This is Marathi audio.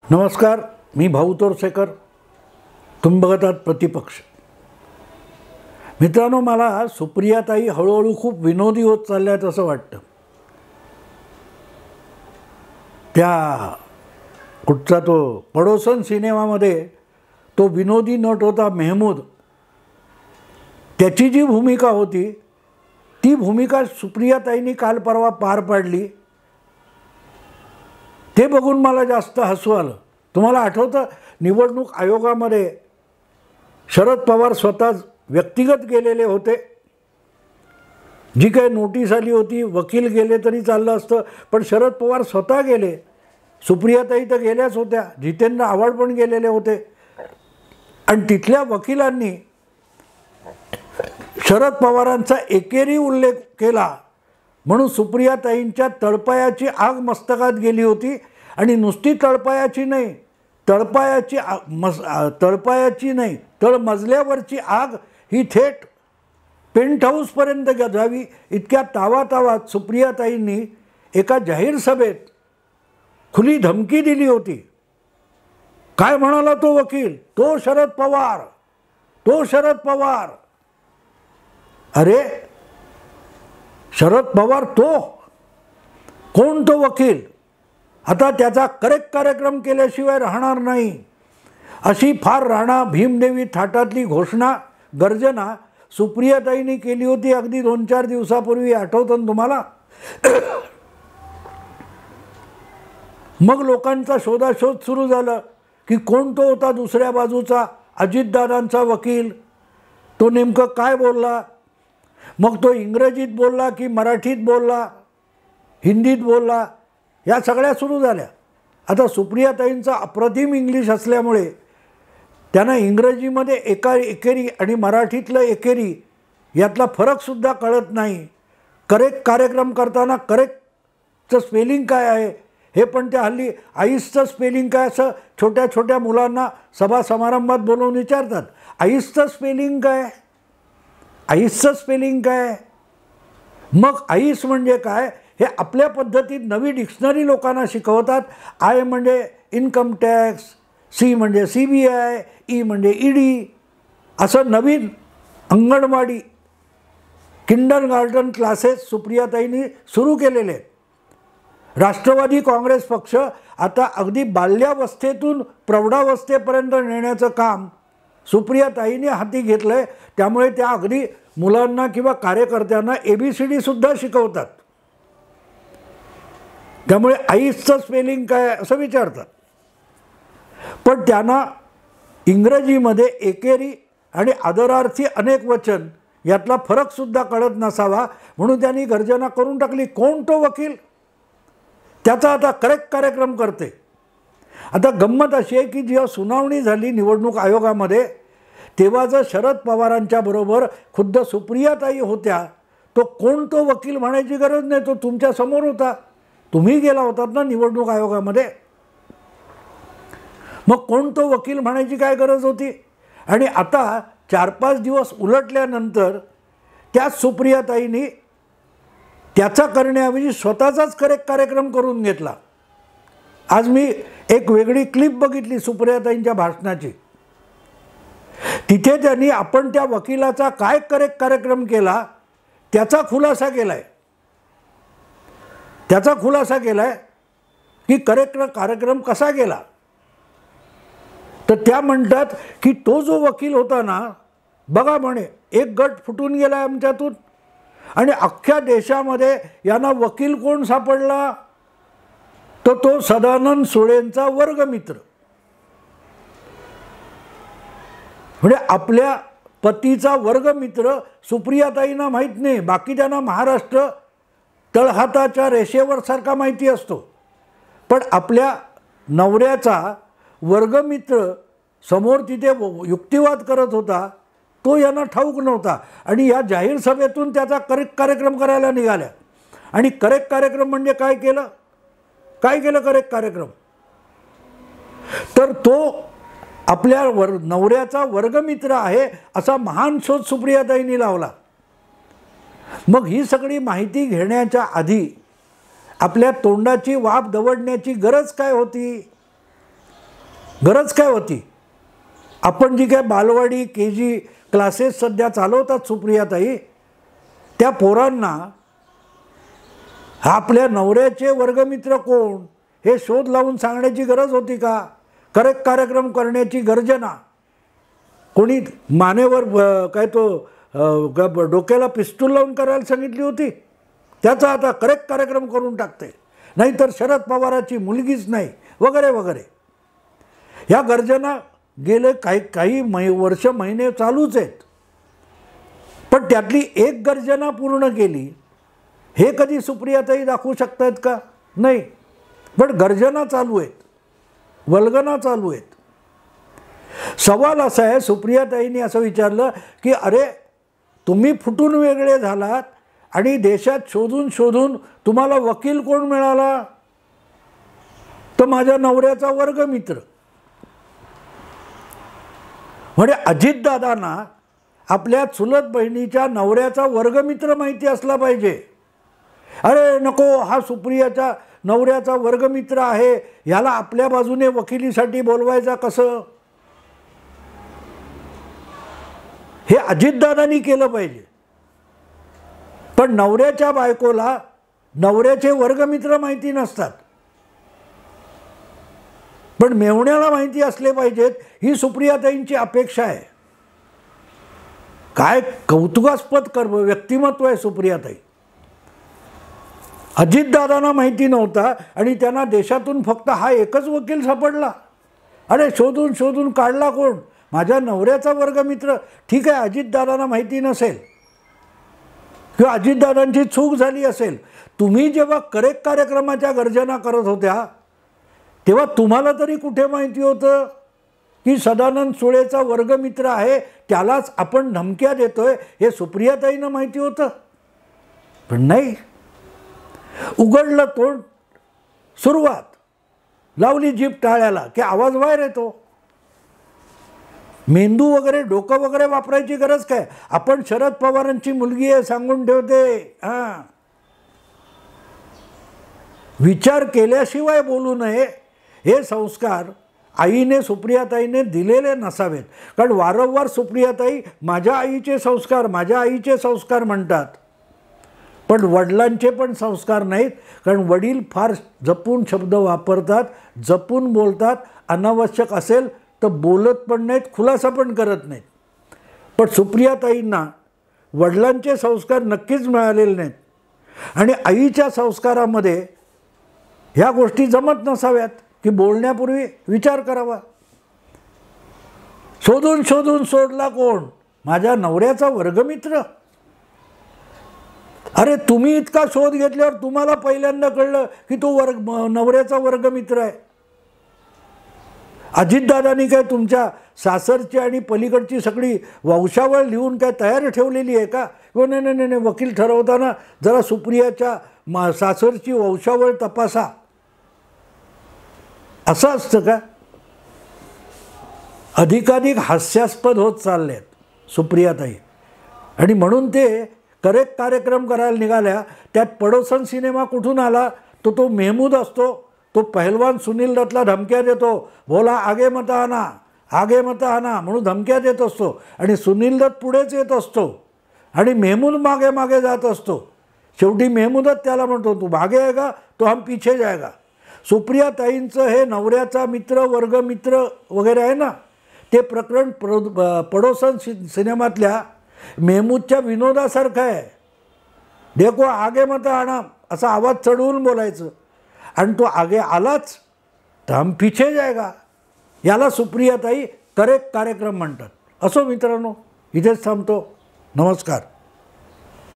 नमस्कार, मी भाऊ तोरसेकर. तुम्ही बघत आहात प्रतिपक्ष. मित्रांनो, मला सुप्रियाताई हळूहळू खूप विनोदी होत चालल्यात असं वाटतं. त्या कुठचा तो पडोसन सिनेमामध्ये तो विनोदी नट होता मेहमूद, त्याची जी भूमिका होती ती भूमिका सुप्रियाताईंनी काल परवा पार पाडली. ते बघून मला जास्त हसू आलं. तुम्हाला आठवतं, निवडणूक आयोगामध्ये शरद पवार स्वतः व्यक्तिगत गेलेले होते. जी काही नोटीस आली होती, वकील गेले तरी चाललं असतं, पण शरद पवार स्वतः गेले. सुप्रियाताई तर गेल्याच होत्या, जितेंद्र आव्हाड पण गेलेले होते. आणि तिथल्या वकिलांनी शरद पवारांचा एकेरी उल्लेख केला म्हणून सुप्रियाताईंच्या तळपायाची आग मस्तकात गेली होती. आणि नुसती तळपायाची नाही, तळपायाची नाही, तळमजल्यावरची आग ही थेट पेंट हाऊसपर्यंत जावी इतक्या तावातावात सुप्रियाताईंनी एका जाहीर सभेत खुली धमकी दिली होती. काय म्हणाला तो वकील? तो शरद पवार, तो शरद पवार. अरे शरद पवार तो कोण? तो वकील. आता त्याचा करेक्ट कार्यक्रम केल्याशिवाय राहणार नाही अशी फार राणा भीमदेवी थाटातली घोषणा, गर्जना सुप्रियाताईंनी केली होती अगदी 2-4 दिवसापूर्वी. आठवतं ना तुम्हाला? मग लोकांचा शोधाशोध सुरू झाला की कोण तो होता दुसऱ्या बाजूचा अजितदादांचा वकील. तो नेमकं काय बोलला? मग तो इंग्रजीत बोलला की मराठीत बोलला, हिंदीत बोलला, या सगळ्या सुरू झाल्या. आता सुप्रियाताईंचा अप्रतिम इंग्लिश असल्यामुळे त्यांना इंग्रजीमध्ये एकेरी आणि मराठीतलं एकेरी यातला फरकसुद्धा कळत नाही. करेक्ट कार्यक्रम करताना करेक्टचं स्पेलिंग काय आहे हे पण त्या हल्ली आईसचं स्पेलिंग काय असं छोट्या छोट्या मुलांना सभा समारंभात बोलवून विचारतात. आईसचं स्पेलिंग काय? आईसचं स्पेलिंग काय? मग आईस म्हणजे काय हे आपल्या पद्धतीत नवी डिक्शनरी लोकांना शिकवतात. आय म्हणजे इन्कम टॅक्स, सी म्हणजे CBI, ई म्हणजे ED, असं नवीन अंगणवाडी किंडरगार्टन क्लासेस सुप्रियाताईंनी सुरू केलेले आहेत. राष्ट्रवादी काँग्रेस पक्ष आता अगदी बाल्यावस्थेतून प्रौढावस्थेपर्यंत नेण्याचं काम सुप्रियाताईंनी हाती घेतलं आहे. त्यामुळे त्या अगदी मुलांना किंवा कार्यकर्त्यांना ABCD सुद्धा शिकवतात. त्यामुळे आईसचं स्पेलिंग काय असं विचारतात. पण त्यांना इंग्रजीमध्ये एकेरी आणि आदरार्थी अनेक वचन यातला फरकसुद्धा कळत नसावा म्हणून त्यांनी गर्जना करून टाकली. कोण तो वकील? त्याचा आता करेक्ट कार्यक्रम करते. आता गंमत अशी आहे की जेव्हा सुनावणी झाली निवडणूक आयोगामध्ये, तेव्हा जर शरद पवारांच्या बरोबर खुद्द सुप्रियाताई होत्या, तो कोण तो वकील म्हणायची गरज नाही. तो तुमच्या समोर होता, तुम्ही गेला होतात ना निवडणूक आयोगामध्ये. मग कोण तो वकील म्हणायची काय गरज होती? आणि आता 4-5 दिवस उलटल्यानंतर त्याच सुप्रियाताईंनी त्याचा करण्याऐवजी स्वतःचाच करेक्ट कार्यक्रम करून घेतला. आज मी एक वेगळी क्लिप बघितली सुप्रियाताईंच्या भाषणाची. तिथे त्यांनी आपण त्या वकिलाचा काय करेक्ट कार्यक्रम केला त्याचा खुलासा केलाय. त्याचा खुलासा केलाय की करेक्ट कार्यक्रम कसा केला. तर त्या म्हणतात की तो जो वकील होता ना, बघा म्हणे एक गट फुटून गेला आमच्यातून आणि अख्ख्या देशामध्ये यांना वकील कोण सापडला? तर तो सदानंद सुळेंचा वर्गमित्र. म्हणजे आपल्या पतीचा वर्गमित्र सुप्रियाताईंना माहीत नाही, बाकी त्यांना महाराष्ट्र तळहाताच्या रेषेवर सारखा माहिती असतो. पण आपल्या नवऱ्याचा वर्गमित्र समोर तिथे युक्तिवाद करत होता तो यांना ठाऊक नव्हता. आणि या जाहीर सभेतून त्याचा करेक्ट कार्यक्रम करायला निघाल्या. आणि करेक्ट कार्यक्रम म्हणजे काय केलं? काय केलं करेक्ट कार्यक्रम? तर तो आपल्या नवऱ्याचा वर्गमित्र आहे असा महान शोध सुप्रियाताईंनी लावला. मग ही सगळी माहिती घेण्याच्या आधी आपल्या तोंडाची वाफ दवडण्याची गरज काय होती? गरज काय होती? आपण जी काय बालवाडी KG क्लासेस सध्या चालवतात सुप्रियाताई, त्या पोरांना आपल्या नवऱ्याचे वर्गमित्र कोण हे शोध लावून सांगण्याची गरज होती का? करेक्ट कार्यक्रम करण्याची गर्जना कोणी मानेवर काय तो डोक्याला पिस्तूल लावून करायला सांगितली होती? त्याचा आता करेक्ट कार्यक्रम करून टाकते, नाहीतर शरद पवाराची मुलगीच नाही वगैरे वगैरे. ह्या गर्जना गेले काही वर्ष महिने चालूच आहेत. पण त्यातली एक गर्जना पूर्ण केली हे कधी सुप्रियाताई दाखवू शकतात का? नाही. पण गर्जना चालू आहेत, वल्गना चालू आहेत. सवाल असा आहे, सुप्रियाताईंनी असं विचारलं की अरे तुम्ही फुटून वेगळे झालात आणि देशात शोधून शोधून तुम्हाला वकील कोण मिळाला? तर माझ्या नवऱ्याचा वर्गमित्र. म्हणजे अजितदादांना आपल्या चुलत बहिणीच्या नवऱ्याचा वर्गमित्र माहिती असला पाहिजे. अरे नको, हा सुप्रियाच्या नवऱ्याचा वर्गमित्र आहे, ह्याला आपल्या बाजूने वकिलीसाठी बोलवायचा कसं? हे अजितदादांनी केलं पाहिजे. पण नवऱ्याच्या बायकोला नवऱ्याचे वर्गमित्र माहिती नसतात, पण मेव्हण्याला माहिती असले पाहिजेत, ही सुप्रियाताईंची अपेक्षा आहे. काय कौतुकास्पद व्यक्तिमत्व आहे सुप्रियाताई. अजितदादांना माहिती नव्हता आणि त्यांना देशातून फक्त हा एकच वकील सापडला. अरे शोधून शोधून काढला कोण? माझ्या नवऱ्याचा वर्गमित्र. ठीक आहे, अजितदादांना माहिती नसेल किंवा अजितदादांची चूक झाली असेल. तुम्ही जेव्हा करेक्ट कार्यक्रमाच्या गर्जना करत होत्या तेव्हा तुम्हाला तरी कुठे माहिती होतं की सदानंद सुळेचा वर्गमित्र आहे, त्यालाच आपण धमक्या देतोय हे सुप्रियाताईंना माहिती होतं? पण नाही. उघडलं तोंड, सुरुवात, लावली जीभ टाळ्याला की आवाज बाहेर येतो. मेंदू वगैरे डोकं वगैरे वापरायची गरज काय? आपण शरद पवारांची मुलगी आहे सांगून ठेवते. हां, विचार केल्याशिवाय बोलू नये हे संस्कार आईने सुप्रियाताईने दिलेले नसावेत. कारण वारंवार सुप्रियाताई माझ्या आईचे संस्कार, माझ्या आईचे संस्कार म्हणतात, पण वडिलांचे पण संस्कार नाहीत. कारण वडील फार जपून शब्द वापरतात, जपून बोलतात, अनावश्यक असेल तर बोलत पण नाहीत, खुलासा पण करत नाहीत. पण सुप्रियाताईंना वडिलांचे संस्कार नक्कीच मिळालेले नाहीत आणि आईच्या संस्कारामध्ये ह्या गोष्टी जमत नसाव्यात की बोलण्यापूर्वी विचार करावा. शोधून शोधून सोडला कोण? माझ्या नवऱ्याचा वर्गमित्र. अरे तुम्ही इतका शोध घेतल्यावर तुम्हाला पहिल्यांदा कळलं की तो नवऱ्याचा वर्गमित्र आहे. अजितदादांनी काय तुमच्या सासरची आणि पलीकडची सगळी वंशावळ लिहून काय तयार ठेवलेली आहे का? नाही नाही नाही, वकील ठरवताना जरा सुप्रियाच्या सासरची वंशावळ तपासा, असं असतं का? अधिकाधिक हास्यास्पद होत चालले आहेत सुप्रियाताई. आणि म्हणून ते करेक्ट कार्यक्रम करायला निघाल्या. त्यात पडोसन सिनेमा कुठून आला? तो मेहमूद असतो, तो पहलवान सुनील दत्तला धमक्या देतो, बोला आगे मत आना, आगे मत आना म्हणून धमक्या देत असतो. आणि सुनील दत्त पुढेच येत असतो आणि मेहमूद मागे मागे जात असतो. शेवटी मेहमूदच त्याला म्हणतो तू मागे आएगा तो हम पीछे जाएगा. सुप्रियाताईंचं हे नवऱ्याचा मित्र, वर्गमित्र वगैरे आहे ना, ते प्रकरण पडोसन सिनेमातल्या मेहमूदच्या विनोदासारखं आहे. देखो आगे मत आना असा आवाज चढवून बोलायचं आणि तो आगे आलाच तर हम पीछे जाएगा. याला सुप्रियाताई करेक्ट कार्यक्रम म्हणतात. असो मित्रांनो, इथेच थांबतो. नमस्कार.